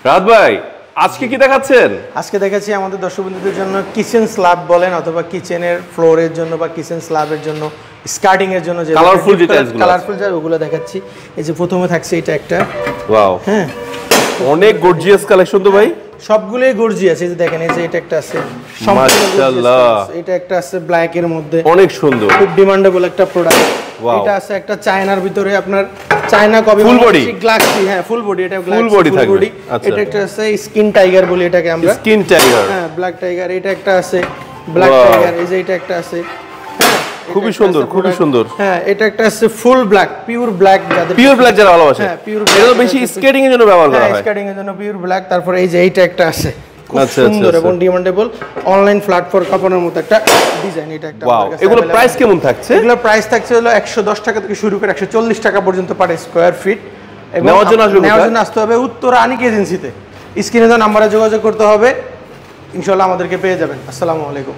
রাহাত ভাই আজকে কি দেখাচ্ছেন? আজকে দেখাচ্ছি আমাদের দর্শক বন্ধুদের জন্য কিচেন স্ল্যাব বলেন অথবা কিচেনের ফ্লোরের জন্য বা কিচেন স্ল্যাবের জন্য স্কার্টিং এর জন্য যে কালারফুল যে টাইলসগুলো কালারফুল যা ওগুলো দেখাচ্ছি। এই যে প্রথমে থাকছে এটা একটা, ওয়াও হ্যাঁ অনেক গর্জিয়াস কালেকশন তো ভাই, সবগুলোই গর্জিয়াস। এই যে দেখেন, এই যে এটা একটা আছে মাশাআল্লাহ, এটা একটা আছে ব্ল্যাক এর মধ্যে, অনেক সুন্দর, খুব ডিমান্ডেবল একটা প্রোডাক্ট। এটা আছে একটা চায়নার ভিতরে, আপনার চায়না কবি ফুল বডি গ্লাসি, হ্যাঁ ফুল বডি, এটা ফুল বডি থাকবে। এটা একটা আছে স্কিন টাইগার বলি এটাকে আমরা, স্কিন টাইগার, হ্যাঁ ব্ল্যাক টাইগার। এটা একটা আছে ব্ল্যাক টাইগার, এই যে এটা একটা আছে, খুবই সুন্দর খুবই সুন্দর। হ্যাঁ এটা একটা আছে ফুল ব্ল্যাক, পিওর ব্ল্যাক, যাদের পিওর ব্ল্যাক যারা ভালোবাসে, হ্যাঁ পিওর এটা তো বেশি স্কেটিং এর জন্য ব্যবহার করা হয়, স্কেটিং এর জন্য পিওর ব্ল্যাক। তারপর এই যে এইটা একটা আছে, খুব আচ্ছা সুন্দর এবং ডিমান্ডেবল অনলাইন প্ল্যাটফর্ম কাপড়ের মতো একটা ডিজাইন। এটা একটা ওয়াও, এগুলো প্রাইস কেমন থাকছে? এগুলো প্রাইস থাকছে হলো 110 টাকা থেকে শুরু করে 140 টাকা পর্যন্ত পার স্কয়ার ফিট। এবং নেওয়ার জন্য আসতে হবে উত্তরা আনিক এজেন্সিতে, স্ক্রিনে দেওয়া নম্বরে যোগাযোগ করতে হবে, ইনশাআল্লাহ আমাদেরকে পেয়ে যাবেন। আসসালামু আলাইকুম।